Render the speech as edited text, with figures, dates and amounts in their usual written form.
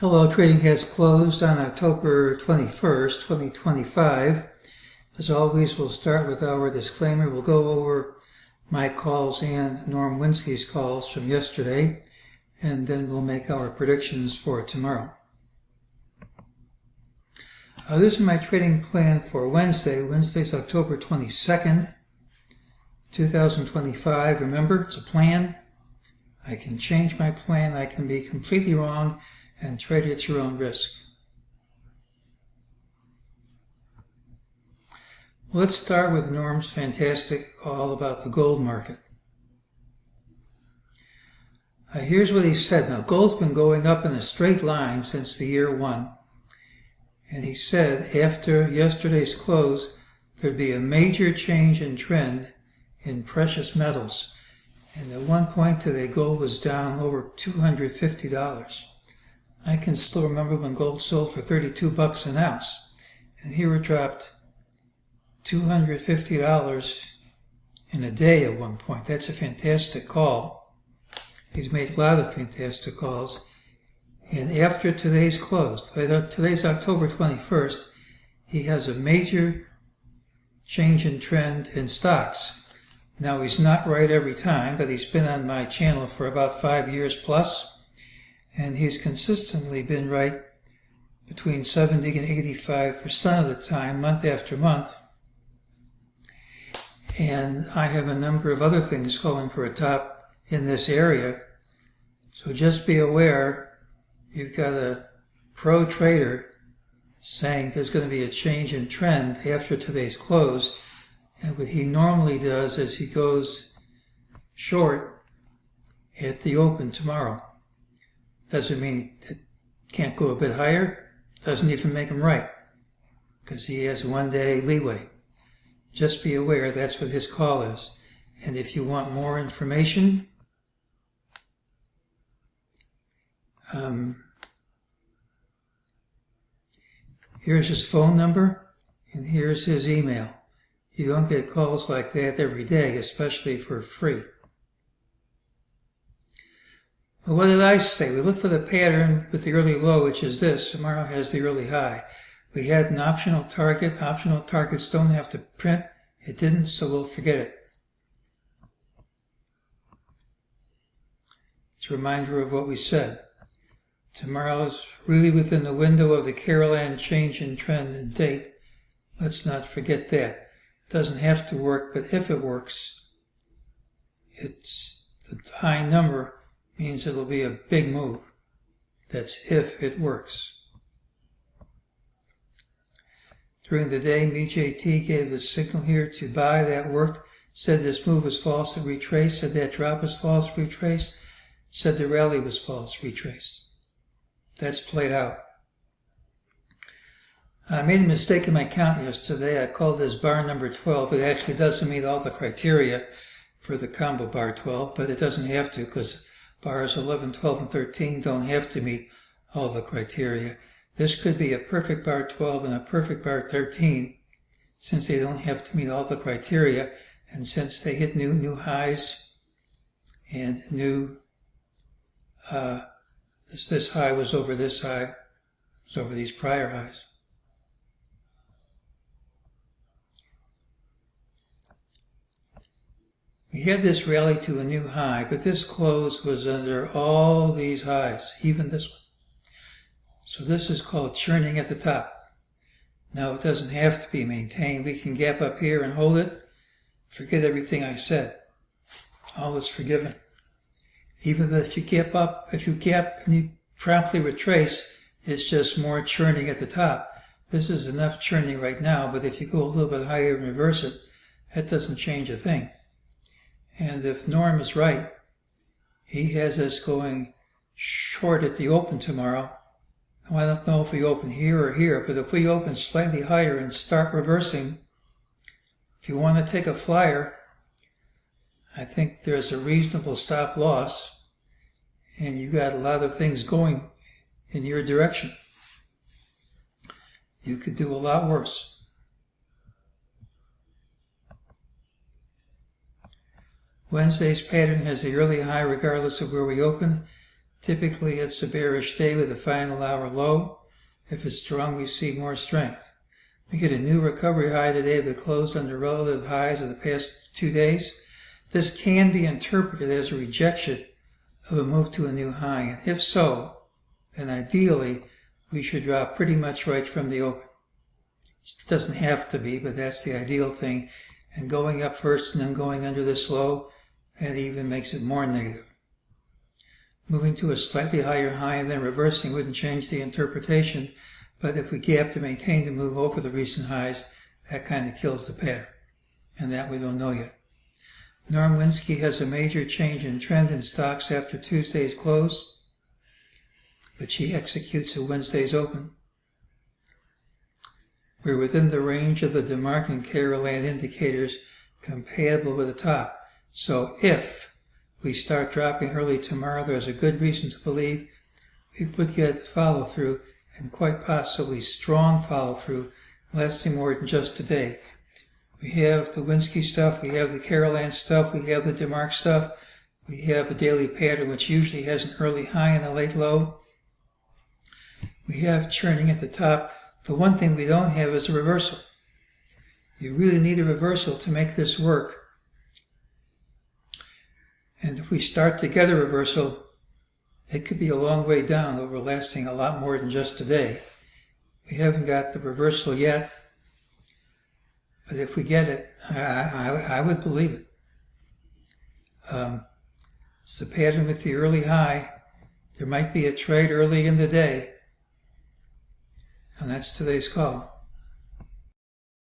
Hello, trading has closed on October 21st, 2025. As always, we'll start with our disclaimer. We'll go over my calls and Norm Winsky's calls from yesterday, and then we'll make our predictions for tomorrow. This is my trading plan for Wednesday. Wednesday's October 22nd, 2025. Remember, it's a plan. I can change my plan. I can be completely wrong and trade at your own risk. Well, let's start with Norm's fantastic call about the gold market. Here's what he said. Now, gold's been going up in a straight line since the year one. And he said after yesterday's close, there'd be a major change in trend in precious metals. And at one point today, gold was down over $250. I can still remember when gold sold for $32 an ounce, and here it dropped $250 in a day at one point. That's a fantastic call. He's made a lot of fantastic calls. And after today's close, today's October 21st, he has a major change in trend in stocks. Now, he's not right every time, but he's been on my channel for about 5 years plus. And he's consistently been right between 70 and 85% of the time, month after month. And I have a number of other things calling for a top in this area. So just be aware, you've got a pro trader saying there's going to be a change in trend after today's close. And what he normally does is he goes short at the open tomorrow. Doesn't mean it can't go a bit higher. Doesn't even make him right, because he has 1 day leeway. Just be aware that's what his call is. And if you want more information, here's his phone number and here's his email. You don't get calls like that every day, especially for free. Well, what did I say? We look for the pattern with the early low, which is this. Tomorrow has the early high. We had an optional target. Optional targets don't have to print. It didn't, so we'll forget it. It's a reminder of what we said. Tomorrow's really within the window of the Caroline change in trend and date. Let's not forget that. It doesn't have to work, but if it works, it's the high number means it'll be a big move. That's if it works. During the day, MEJT gave the signal here to buy. That worked. Said this move was false and retraced. Said that drop was false, retraced. Said the rally was false, retraced. That's played out. I made a mistake in my count yesterday. I called this bar number 12. It actually doesn't meet all the criteria for the combo bar 12, but it doesn't have to, because bars 11, 12, and 13 don't have to meet all the criteria. This could be a perfect bar 12 and a perfect bar 13, since they don't have to meet all the criteria, and since they hit new highs and this high was over this high, was over these prior highs. We had this rally to a new high, but this close was under all these highs, even this one. So this is called churning at the top. Now, it doesn't have to be maintained. We can gap up here and hold it. Forget everything I said. All is forgiven. Even if you gap up, if you gap and you promptly retrace, it's just more churning at the top. This is enough churning right now, but if you go a little bit higher and reverse it, that doesn't change a thing. And if Norm is right, he has us going short at the open tomorrow. Now, I don't know if we open here or here, but if we open slightly higher and start reversing, if you want to take a flyer, I think there's a reasonable stop loss, and you got a lot of things going in your direction. You could do a lot worse. Wednesday's pattern has the early high regardless of where we open. Typically, it's a bearish day with a final hour low. If it's strong, we see more strength. We get a new recovery high today, but closed under relative highs of the past 2 days. This can be interpreted as a rejection of a move to a new high. And if so, then ideally, we should drop pretty much right from the open. It doesn't have to be, but that's the ideal thing. And going up first and then going under this low, that even makes it more negative. Moving to a slightly higher high and then reversing wouldn't change the interpretation, but if we gap to maintain the move over the recent highs, that kind of kills the pattern. And that we don't know yet. Norm Winsky has a major change in trend in stocks after Tuesday's close, but she executes a Wednesday's open. We're within the range of the DeMark and Carolan indicators compatible with the top. So if we start dropping early tomorrow, there's a good reason to believe we would get follow-through, and quite possibly strong follow-through, lasting more than just a day. We have the Winsky stuff, we have the Carolan stuff, we have the DeMark stuff, we have a daily pattern which usually has an early high and a late low. We have churning at the top. The one thing we don't have is a reversal. You really need a reversal to make this work. And if we start to get a reversal, it could be a long way down, over lasting a lot more than just a day. We haven't got the reversal yet, but if we get it, I would believe it. It's the pattern with the early high. There might be a trade early in the day, and that's today's call.